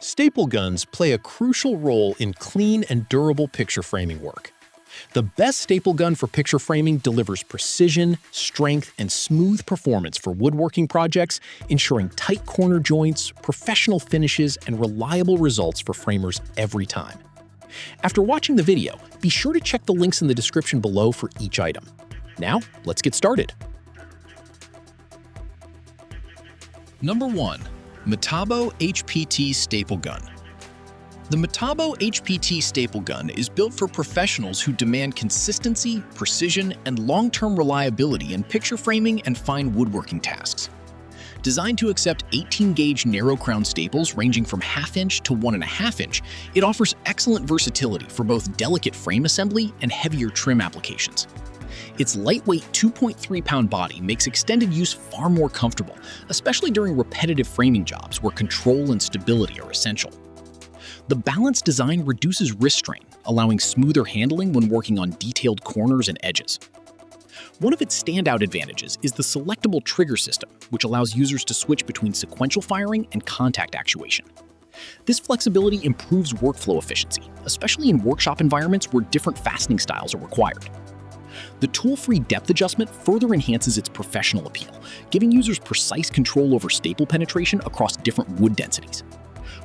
Staple guns play a crucial role in clean and durable picture framing work. The best staple gun for picture framing delivers precision, strength, and smooth performance for woodworking projects, ensuring tight corner joints, professional finishes, and reliable results for framers every time. After watching the video, be sure to check the links in the description below for each item. Now, let's get started. Number 1. Metabo HPT Staple Gun. The Metabo HPT Staple Gun is built for professionals who demand consistency, precision, and long-term reliability in picture framing and fine woodworking tasks. Designed to accept 18-gauge narrow-crown staples ranging from 1/2 inch to 1.5 inch, it offers excellent versatility for both delicate frame assembly and heavier trim applications. Its lightweight 2.3-pound body makes extended use far more comfortable, especially during repetitive framing jobs where control and stability are essential. The balanced design reduces wrist strain, allowing smoother handling when working on detailed corners and edges. One of its standout advantages is the selectable trigger system, which allows users to switch between sequential firing and contact actuation. This flexibility improves workflow efficiency, especially in workshop environments where different fastening styles are required. The tool-free depth adjustment further enhances its professional appeal, giving users precise control over staple penetration across different wood densities.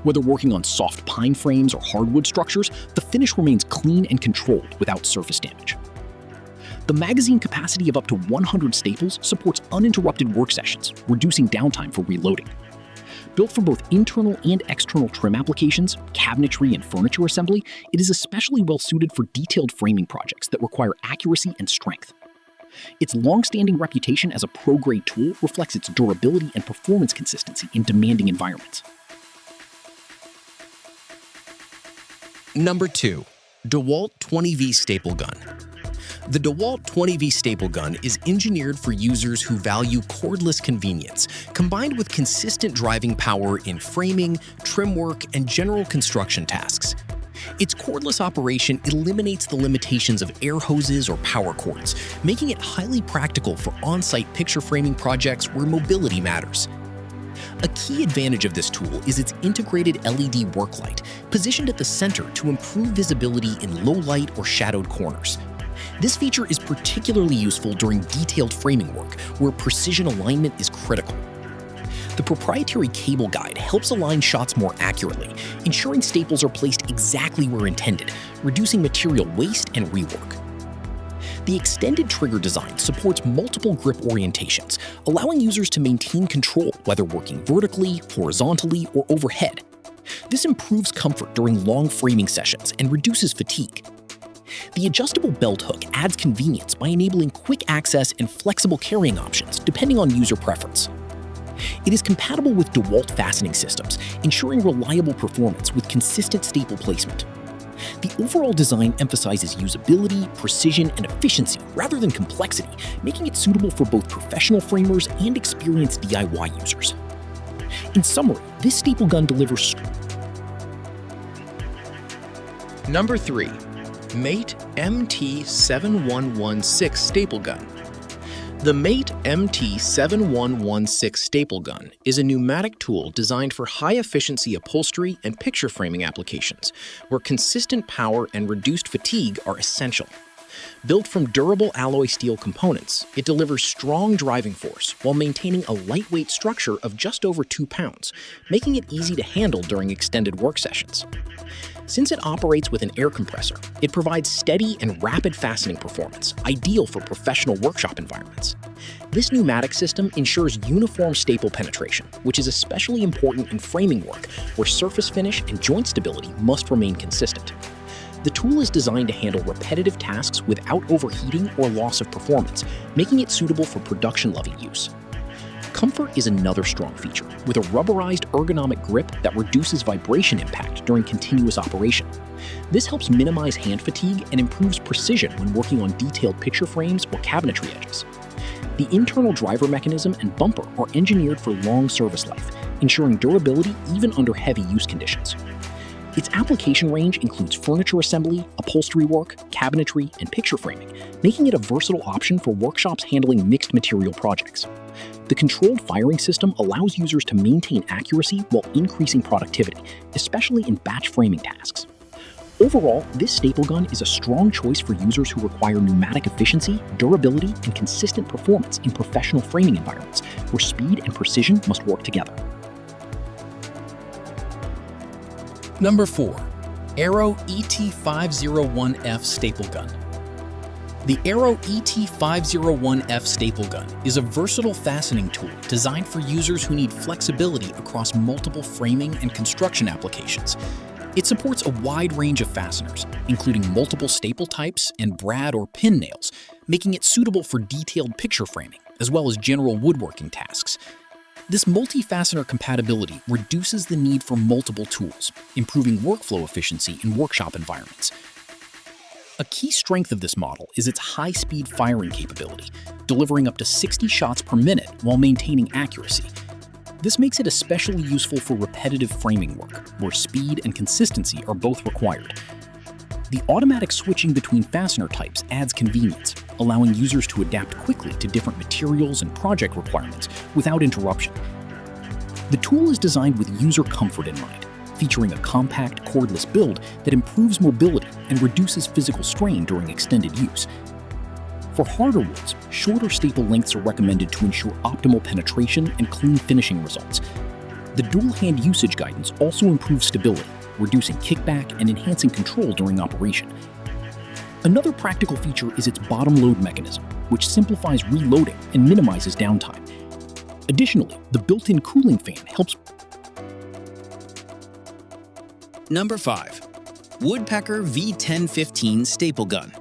Whether working on soft pine frames or hardwood structures, the finish remains clean and controlled without surface damage. The magazine capacity of up to 100 staples supports uninterrupted work sessions, reducing downtime for reloading. Built for both internal and external trim applications, cabinetry, and furniture assembly, it is especially well-suited for detailed framing projects that require accuracy and strength. Its long-standing reputation as a pro-grade tool reflects its durability and performance consistency in demanding environments. Number 2. DEWALT 20V Staple Gun. The DEWALT 20V Staple Gun is engineered for users who value cordless convenience, combined with consistent driving power in framing, trim work, and general construction tasks. Its cordless operation eliminates the limitations of air hoses or power cords, making it highly practical for on-site picture framing projects where mobility matters. A key advantage of this tool is its integrated LED work light, positioned at the center to improve visibility in low light or shadowed corners. This feature is particularly useful during detailed framing work, where precision alignment is critical. The proprietary cable guide helps align shots more accurately, ensuring staples are placed exactly where intended, reducing material waste and rework. The extended trigger design supports multiple grip orientations, allowing users to maintain control whether working vertically, horizontally, or overhead. This improves comfort during long framing sessions and reduces fatigue. The adjustable belt hook adds convenience by enabling quick access and flexible carrying options depending on user preference. It is compatible with DEWALT fastening systems, ensuring reliable performance with consistent staple placement. The overall design emphasizes usability, precision, and efficiency rather than complexity, making it suitable for both professional framers and experienced DIY users. In summary, this staple gun delivers. Number 3. MT MT7116 Staple Gun. The MT MT7116 Staple Gun is a pneumatic tool designed for high-efficiency upholstery and picture framing applications, where consistent power and reduced fatigue are essential. Built from durable alloy steel components, it delivers strong driving force while maintaining a lightweight structure of just over 2 pounds, making it easy to handle during extended work sessions. Since it operates with an air compressor, it provides steady and rapid fastening performance, ideal for professional workshop environments. This pneumatic system ensures uniform staple penetration, which is especially important in framing work, where surface finish and joint stability must remain consistent. The tool is designed to handle repetitive tasks without overheating or loss of performance, making it suitable for production-level use. Comfort is another strong feature, with a rubberized ergonomic grip that reduces vibration impact during continuous operation. This helps minimize hand fatigue and improves precision when working on detailed picture frames or cabinetry edges. The internal driver mechanism and bumper are engineered for long service life, ensuring durability even under heavy use conditions. Its application range includes furniture assembly, upholstery work, cabinetry, and picture framing, making it a versatile option for workshops handling mixed material projects. The controlled firing system allows users to maintain accuracy while increasing productivity, especially in batch framing tasks. Overall, this staple gun is a strong choice for users who require pneumatic efficiency, durability, and consistent performance in professional framing environments, where speed and precision must work together. Number 4. Arrow ET501F Staple Gun. The Arrow ET501F Staple Gun is a versatile fastening tool designed for users who need flexibility across multiple framing and construction applications. It supports a wide range of fasteners, including multiple staple types and brad or pin nails, making it suitable for detailed picture framing, as well as general woodworking tasks. This multi-fastener compatibility reduces the need for multiple tools, improving workflow efficiency in workshop environments. A key strength of this model is its high-speed firing capability, delivering up to 60 shots per minute while maintaining accuracy. This makes it especially useful for repetitive framing work, where speed and consistency are both required. The automatic switching between fastener types adds convenience, allowing users to adapt quickly to different materials and project requirements without interruption. The tool is designed with user comfort in mind, featuring a compact, cordless build that improves mobility and reduces physical strain during extended use. For harder woods, shorter staple lengths are recommended to ensure optimal penetration and clean finishing results. The dual-hand usage guidance also improves stability, reducing kickback and enhancing control during operation. Another practical feature is its bottom load mechanism, which simplifies reloading and minimizes downtime. Additionally, the built-in cooling fan helps. Number 5. Woodpecker V1015 Staple Gun.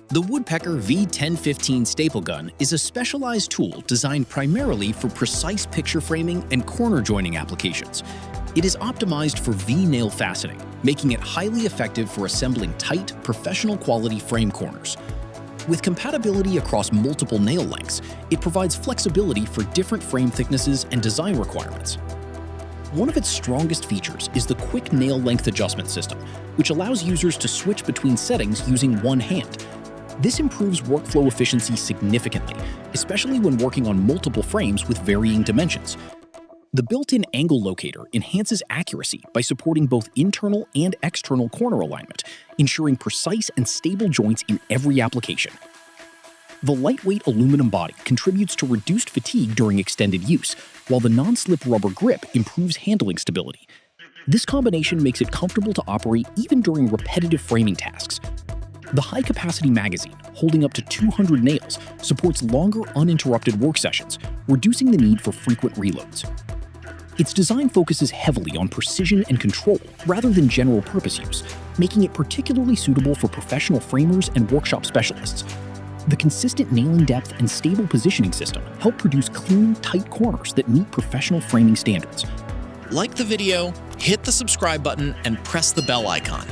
The Woodpecker V1015 Staple Gun is a specialized tool designed primarily for precise picture framing and corner joining applications. It is optimized for V-nail fastening, making it highly effective for assembling tight, professional-quality frame corners. With compatibility across multiple nail lengths, it provides flexibility for different frame thicknesses and design requirements. One of its strongest features is the quick nail length adjustment system, which allows users to switch between settings using one hand. This improves workflow efficiency significantly, especially when working on multiple frames with varying dimensions. The built-in angle locator enhances accuracy by supporting both internal and external corner alignment, ensuring precise and stable joints in every application. The lightweight aluminum body contributes to reduced fatigue during extended use, while the non-slip rubber grip improves handling stability. This combination makes it comfortable to operate even during repetitive framing tasks. The high-capacity magazine, holding up to 200 nails, supports longer uninterrupted work sessions, reducing the need for frequent reloads. Its design focuses heavily on precision and control rather than general-purpose use, making it particularly suitable for professional framers and workshop specialists. The consistent nailing depth and stable positioning system help produce clean, tight corners that meet professional framing standards. Like the video, hit the subscribe button, and press the bell icon.